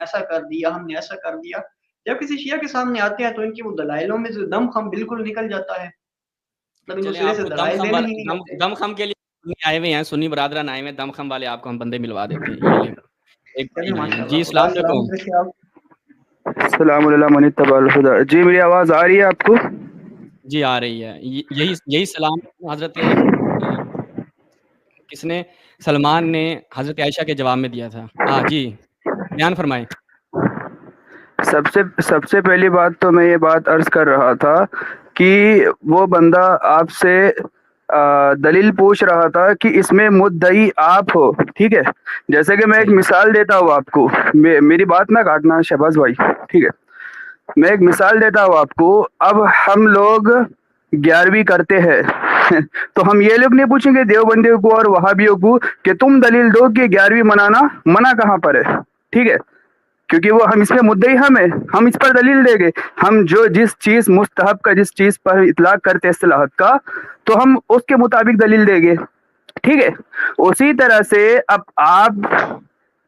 ایسا کر دیا، ہم نے ایسا کر دیا. جب کسی شیعہ کے سامنے آتے ہیں تو ان کی وہ دلائلوں میں سے دم خم بالکل نکل جاتا ہے، مطلب ان کو چلیں سرے آپ سے کو دلائل دینے ہی نہیں آتے. دم خم کے لیے سنی آئے ہوئے ہیں، سنی برادران آئے ہوئے ہیں، دم خم والے آپ کو ہم بندے ملوا دیتے ہیں. یہ لیں ایک چلیے بھائی آئے ماشاء ہیں. اللہ، جی خدا السلام علیکم. سلامت رکھے آپ. السلام علیکم من اتبع الہدی. جی میری آواز آ رہی ہے آپ کو؟ جی آ رہی ہے. یہی سلام حضرت کس نے، سلمان نے حضرت عائشہ کے جواب میں دیا تھا. ہاں جی بیان فرمائیں. سب سے پہلی بات تو میں یہ بات عرض کر رہا تھا کہ وہ بندہ آپ سے دلیل پوچھ رہا تھا کہ اس میں مدعی آپ ہو، ٹھیک ہے. جیسے کہ میں ایک صحیح. مثال دیتا ہوں آپ کو، میری بات نہ کاٹنا شہباز بھائی، ٹھیک ہے. میں ایک مثال دیتا ہوں آپ کو. اب ہم لوگ 11ویں کرتے ہیں تو ہم یہ لوگ نہیں پوچھیں گے دیوبندیوں کو اور وہابیوں کو کہ تم دلیل دو کہ 11ویں منانا منع کہاں پر ہے، ٹھیک ہے. کیونکہ وہ ہم اس میں مدعی ہم اس پر دلیل دیں گے. ہم جو جس چیز مستحب کا، جس چیز پر اطلاق کرتے اصطلاحات کا، تو ہم اس کے مطابق دلیل دیں گے، ٹھیک ہے. اسی طرح سے اب آپ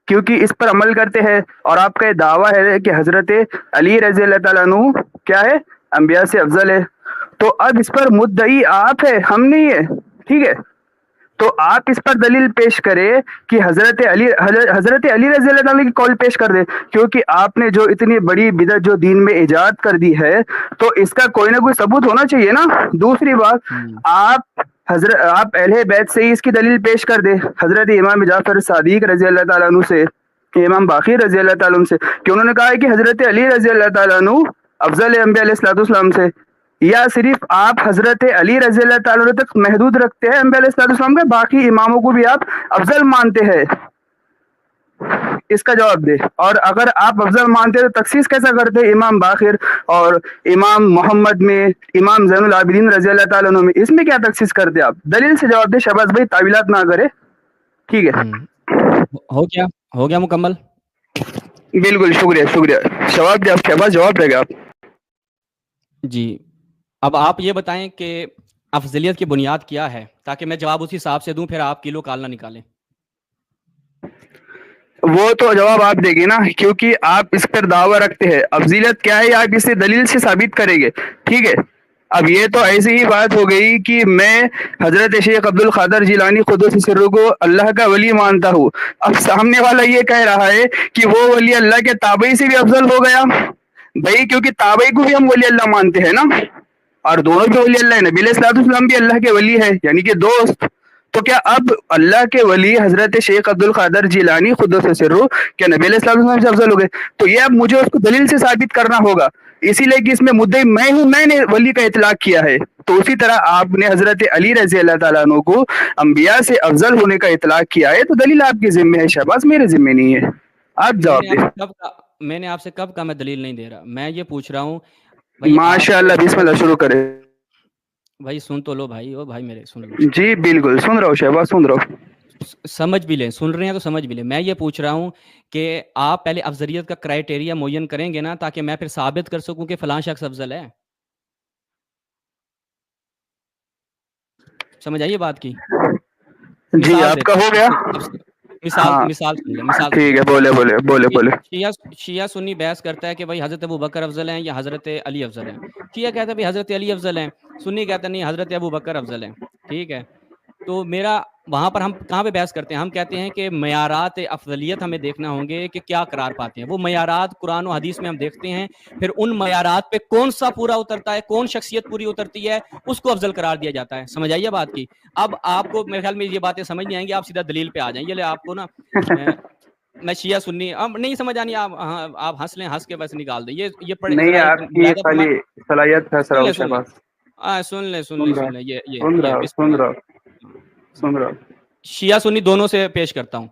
کیونکہ اس پر عمل کرتے ہیں اور آپ کا یہ دعویٰ ہے کہ حضرت علی رضی اللہ تعالیٰ عنہ کیا ہے، انبیاء سے افضل ہے، تو اب اس پر مدعی آپ ہے، ہم نہیں ہے، ٹھیک ہے. تو آپ اس پر دلیل پیش کرے کہ حضرت علی رضی اللہ تعالیٰ کی قول پیش کر دے، کیونکہ آپ نے جو اتنی بڑی بدعت جو دین میں ایجاد کر دی ہے تو اس کا کوئی نہ کوئی ثبوت ہونا چاہیے نا. دوسری بات، آپ اہل بیت سے ہی اس کی دلیل پیش کر دے، حضرت امام جعفر صادق رضی اللہ تعالیٰ عنہ سے، امام باقر رضی اللہ تعالیٰ عنہ سے، کہ انہوں نے کہا ہے کہ حضرت علی رضی اللہ تعالیٰ عنہ افضل انبیاء علیہ الصلوۃ والسلام سے. یا صرف آپ حضرت علی رضی اللہ تعالیٰ عنہ تک محدود رکھتے ہیں انبیاء علیہ الصلوۃ والسلام کے، باقی اماموں کو بھی آپ افضل مانتے ہیں؟ اس کا جواب دے. اور اگر آپ افضل مانتے تو تخصیص کیسا کرتے امام باقر اور امام محمد میں، امام زین العابدین رضی اللہ تعالیٰ عنہ میں، اس میں کیا تخصیص کرتے آپ؟ دلیل سے جواب دے شہباز بھائی، تعویلات نہ کرے، ٹھیک ہے. ہو گیا مکمل. بالکل، شکریہ جواب دے آپ شہباز، جواب دے گا آپ. جی اب آپ یہ بتائیں کہ افضلیت کی بنیاد کیا ہے، تاکہ میں جواب اسی حساب سے دوں، پھر آپ کلو کال نہ نکالیں. وہ تو جواب آپ دے گے نا، کیونکہ آپ اس پر دعویٰ رکھتے ہیں. افضیلت کیا ہے آپ اسے دلیل سے ثابت کریں گے، ٹھیک ہے. اب یہ تو ایسی ہی بات ہو گئی کہ میں حضرت شیخ عبد القادر جیلانی قدس سرہ کو اللہ کا ولی مانتا ہوں. اب سامنے والا یہ کہہ رہا ہے کہ وہ ولی اللہ کے تابعی سے بھی افضل ہو گیا. بھائی کیونکہ تابعی کو بھی ہم ولی اللہ مانتے ہیں نا، اور دونوں بھی ولی اللہ ہے. نبی علیہ الصلوۃ والسلام بھی اللہ کے ولی ہے، یعنی کہ دوست. تو کیا اب اللہ کے ولی حضرت شیخ عبد القادر جیلانی قدس سرہ کیا نبی علیہ الصلوۃ والسلام سے افضل ہو گئے؟ تو یہ اب مجھے اس کو دلیل سے ثابت کرنا ہوگا، اسی لیے کہ اس میں مدعی میں ہوں، میں نے ولی کا اطلاق کیا ہے. تو اسی طرح آپ نے حضرت علی رضی اللہ تعالیٰ عنہ کو انبیاء سے افضل ہونے کا اطلاق کیا ہے، تو دلیل آپ کے ذمہ ہے شہباز، میرے ذمہ نہیں ہے. آپ جواب دیں. میں نے آپ سے کب کہا میں دلیل نہیں دے رہا؟ میں یہ پوچھ رہا ہوں بھائی ماشاء اللہ، بسم اللہ، شروع کرے. بھائی سن تو لو بھائی، او بھائی میرے سن لو. جی بالکل سن رہا ہوں شہباز، سن رہا ہوں. سمجھ بھی لیں، سن رہے ہیں تو سمجھ بھی لیں. میں یہ پوچھ رہا ہوں کہ آپ پہلے افضلیت کا کرائٹیریا معین کریں گے نا، تاکہ میں پھر ثابت کر سکوں کہ فلاں شخص افضل ہے. سمجھ آئیے بات کی؟ جی آپ کا ہو گیا. مثال سن لیں. ٹھیک ہے، بولے. شیعہ سنی بحث کرتا ہے کہ بھائی حضرت ابو بکر افضل ہیں یا حضرت علی افضل ہیں. شیعہ کہتا ہے بھائی حضرت علی افضل ہیں، سنی کہتا نہیں حضرت ابو بکر افضل ہیں. ٹھیک ہے، تو میرا وہاں پر ہم کہاں پہ بحث کرتے ہیں؟ ہم کہتے ہیں کہ معیارات افضلیت ہمیں دیکھنا ہوں گے کہ کیا قرار پاتے ہیں. وہ معیارات قرآن و حدیث میں ہم دیکھتے ہیں، پھر ان معیارات پہ کون سا پورا اترتا ہے، کون شخصیت پوری اترتی ہے، اس کو افضل قرار دیا جاتا ہے. سمجھ آئیے بات کی؟ اب آپ کو میرے خیال میں یہ باتیں سمجھ نہیں آئیں گی، آپ سیدھا دلیل پہ آ جائیں. یہ لے آپ کو نا میں شیعہ سنی اب نہیں سمجھ آنی، آپ ہنس لیں، ہنس کے بس نکال دیں. یہ پڑھے نہیں، آپ کی خالی صلاحیت ہے سر شہباز. سن لیں. سن رہا. شیعہ سنی دونوں سے پیش کرتا ہوں.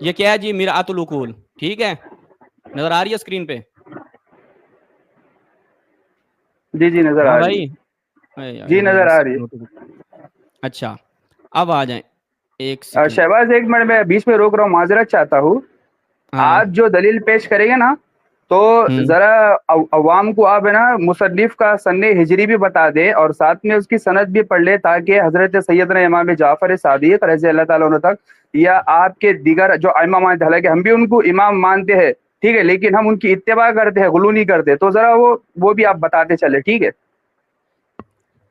یہ کیا ہے جی؟ مرآت العقول. ٹھیک ہے، نظر آ رہی ہے اسکرین پہ؟ جی نظر آ رہی ہے. جی نظر آ رہی ہے. اچھا اب آ جائیں. ایک سیکنڈ شہباز، ایک منٹ میں بیچ میں روک رہا ہوں، معذرت چاہتا ہوں. آپ جو دلیل پیش کریں گے نا، تو ذرا عوام کو آپ ہے نا مصنف کا سن ہجری بھی بتا دیں، اور ساتھ میں اس کی سند بھی پڑھ لے، تاکہ حضرت سیدنا امام جعفر صادق رضی اللہ تعالیٰ عنہ تک، یا آپ کے دیگر جو ائمہ مانتے ہیں، حالانکہ ہم بھی ان کو امام مانتے ہیں، ٹھیک ہے, لیکن ہم ان کی اتباع کرتے ہیں, غلو نہیں کرتے. تو ذرا وہ بھی آپ بتاتے چلے. ٹھیک ہے,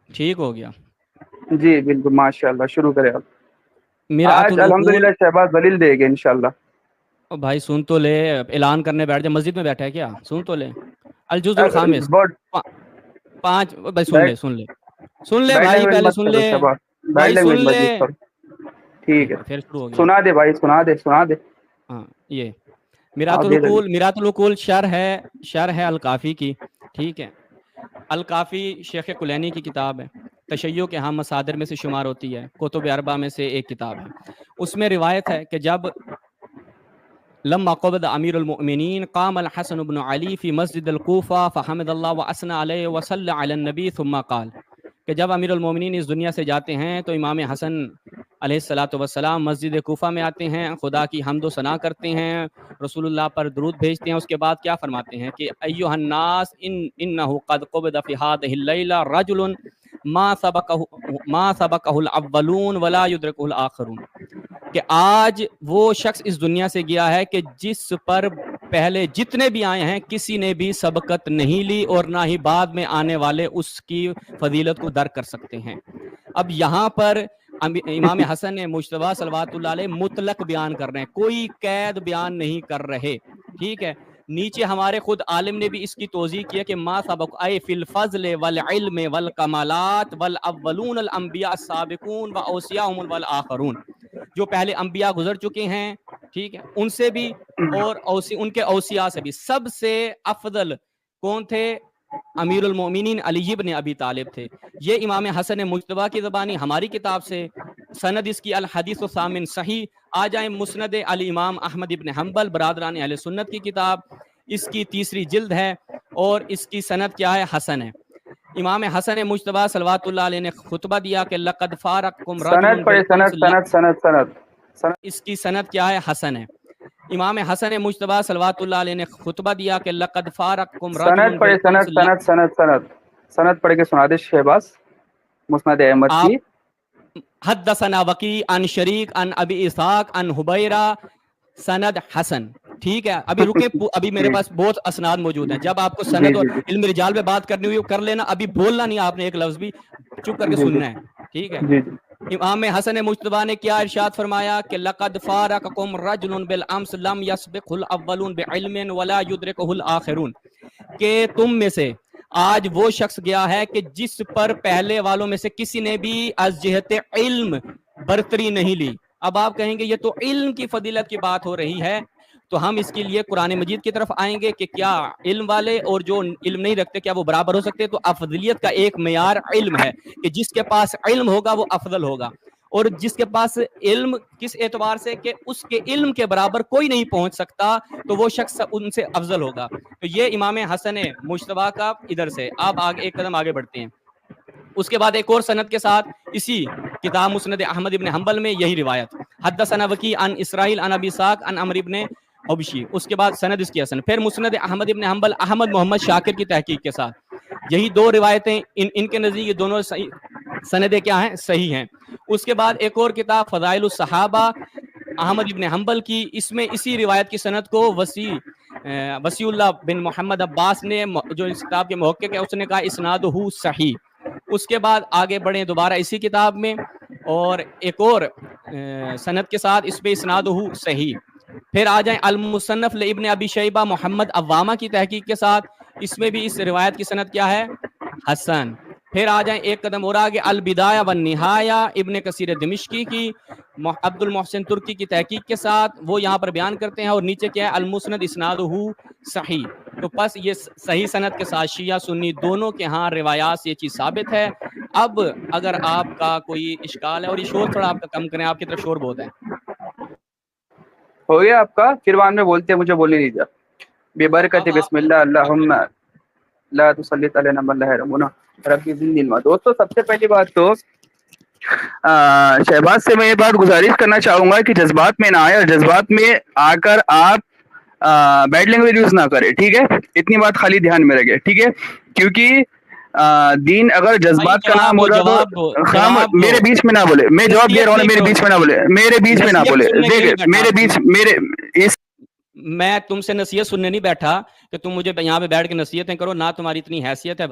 ٹھیک ہو گیا. جی بالکل, ماشاء اللہ, شروع کریں آپ. میرات آج العقول. الحمدللہ شہباز دلیل دے گے انشاءاللہ. بھائی سن تو لے, اعلان کرنے بیٹھ جائے, مسجد میں بیٹھا ہے کیا؟ سن تو لے. الجزء الخامس, 5. بھائی سن لے بیڈ بھائی, لینگویج پہلے مت سن کرو لے شہباز, بیڈ بھائی, سن لینگویج مت لے. یوز کرو. ٹھیک ہے, پھر شروع ہو گیا. سنا دے بھائی, سنا دے. ہاں, یہ میرات العقول شرح ہے الکافی کی. ٹھیک ہے, الکافی شیخ کلینی کی کتاب ہے, تشیع کے ہم مصادر میں سے شمار ہوتی ہے, کتب اربعہ میں سے ایک کتاب ہے. اس میں روایت ہے کہ جب لما قبض امیر المؤمنین قام الحسن بن علی فی مسجد الکوفہ فحمد اللہ واثنى علیہ وصلی علی النبی ثم قال, کہ جب امیر المومنین اس دنیا سے جاتے ہیں تو امام حسن علیہ الصلاۃ والسلام مسجد کوفہ میں آتے ہیں, خدا کی حمد و ثنا کرتے ہیں, رسول اللہ پر درود بھیجتے ہیں. اس کے بعد کیا فرماتے ہیں کہ ایھا الناس انہ قد قبض فی هذه اللیلہ رجل ما سبقہ الاولون ولا یدرکہ الاخرون, کہ آج وہ شخص اس دنیا سے گیا ہے کہ جس پر پہلے جتنے بھی آئے ہیں کسی نے بھی سبقت نہیں لی, اور نہ ہی بعد میں آنے والے اس کی فضیلت کو درک کر سکتے ہیں. اب یہاں پر امام حسن مجتبیٰ صلوات اللہ علیہ مطلق بیان کر رہے ہیں, کوئی قید بیان نہیں کر رہے. ٹھیک ہے, نیچے ہمارے خود عالم نے بھی اس کی توضیح کیا کہ ما سبق اے فی الفضل والعلم والکمالات والاولون الانبیاء السابقون واوصیاءهم والآخرون, جو پہلے انبیاء گزر چکے ہیں, ٹھیک ہے, ان سے بھی اور ان کے اوصیاء سے بھی سب سے افضل کون تھے؟ امیر المومنین علی بن ابی طالب تھے. یہ امام حسن مجتبیٰ کی زبانی ہماری کتاب سے, سند اس کی الحدیث الثامن صحیح. آ جائیں مسند علی امام احمد ابن حنبل برادران اہل سنت کی کتاب, اس کی 3 جلد ہے, اور اس کی سند کیا ہے؟ حسن ہے. امام حسن مجتبیٰ صلوات اللہ علیہ نے خطبہ دیا کہ لقد فارقکم رجل بالامس, سند اس کی سند کیا ہے؟ حسن ہے. امام حسن مجتبیٰ صلوات اللہ علیہ نے خطبہ دیا کہ لقد فارقکم رجل بالامس. سند پڑھ کے سنا دے شہباز, مسند احمد کی. حدثنا وکی عن شریک عن ابی اسحاق عن حبیرہ, سند حسن. ٹھیک ہے, ابھی رکے, ابھی میرے پاس بہت اسناد موجود ہیں. جب آپ کو سند اور علم رجال میں بات کرنی ہوئی کر لینا, ابھی بولنا نہیں آپ نے ایک لفظ بھی, چپ کر کے سننا ہے. ٹھیک ہے, امام حسن مجتبیٰ نے کیا ارشاد فرمایا کہ لقد فارقکم رجل بالامس لم یسبقہ الاولون بعلم ولا یدرکہ الاخرون, کہ تم میں سے آج وہ شخص گیا ہے کہ جس پر پہلے والوں میں سے کسی نے بھی از جہت علم برتری نہیں لی. اب آپ کہیں گے یہ تو علم کی فضیلت کی بات ہو رہی ہے, تو ہم اس کے لیے قرآن مجید کی طرف آئیں گے کہ کیا علم والے اور جو علم نہیں رکھتے کیا وہ برابر ہو سکتے؟ تو افضلیت کا ایک معیار علم ہے, کہ جس کے پاس علم ہوگا وہ افضل ہوگا, اور جس کے پاس علم کس اعتبار سے کہ اس کے علم کے برابر کوئی نہیں پہنچ سکتا, تو وہ شخص ان سے افضل ہوگا. تو یہ امام حسن مجتبیٰ کا ادھر سے. آپ آگے ایک قدم آگے بڑھتے ہیں. اس کے بعد ایک اور سند کے ساتھ اسی کتاب مسند احمد ابن حنبل میں یہی روایت, حدثنا وکی عن اسرائیل عن ابی اسحاق عن عمرو ابن حبشی. اس کے بعد سند اس کی حسن. پھر مسند احمد ابن حنبل احمد محمد شاکر کی تحقیق کے ساتھ. یہی 2 روایتیں ان کے نزدیک یہ دونوں سندیں کیا ہیں؟ صحیح ہیں. اس کے بعد ایک اور کتاب فضائل الصحابہ احمد ابن حنبل کی, اس میں اسی روایت کی سند کو وسیع اللہ بن محمد عباس نے, جو اس کتاب کے محقق ہے, اس نے کہا اسنادہ صحیح. اس کے بعد آگے بڑھیں دوبارہ اسی کتاب میں, اور ایک اور سند کے ساتھ اس پہ اسنادہ صحیح. پھر آ جائیں المصنف لابن ابی شیبہ محمد عوامہ کی تحقیق کے ساتھ, اس میں بھی اس روایت کی سند کیا ہے؟ حسن. پھر آ جائیں ایک قدم اور آگے البدایہ والنہایہ ابن کثیر دمشقی کی عبد المحسن ترکی کی تحقیق کے ساتھ, وہ یہاں پر بیان کرتے ہیں, اور نیچے کیا ہے؟ المسند اسنادہ صحیح. تو بس یہ صحیح سند کے ساتھ شیعہ سنی دونوں کے ہاں روایات سے یہ چیز ثابت ہے. اب اگر آپ کا کوئی اشکال ہے, اور یہ شور تھوڑا آپ کا کم کریں, آپ کی طرف شور بہت ہے. ہو گیا آپ کا؟ پھر بعد میں بولتے ہیں, مجھے بولنے نہیں جا. بے برکت بسم اللہ اللہم لا تسلط علینا من لا یرحمنا ربی زدنی علما. دوستو سب سے پہلی بات تو شہباز سے میں یہ بات گزارش کرنا چاہوں گا کہ جذبات میں نہ آئے, اور جذبات میں آ کر آپ بیڈ لینگویج یوز نہ کرے. ٹھیک ہے, اتنی بات خالی دھیان میں رکھے. ٹھیک ہے, کیونکہ دین اگر جذبات کا نام ہوگا تو میرے بیچ میں نہ بولے. میں جواب دے رہا ہوں, میرے بیچ میں نہ بولے, میرے بیچ میں نہ بولے. دیکھیں میرے بیچ, میرے اس میں تم سے نصیحت سننے نہیں بیٹھا کہ تم مجھے یہاں پہ بیٹھ کے نصیحتیں کرو، نہ تمہاری اتنی حیثیت ہے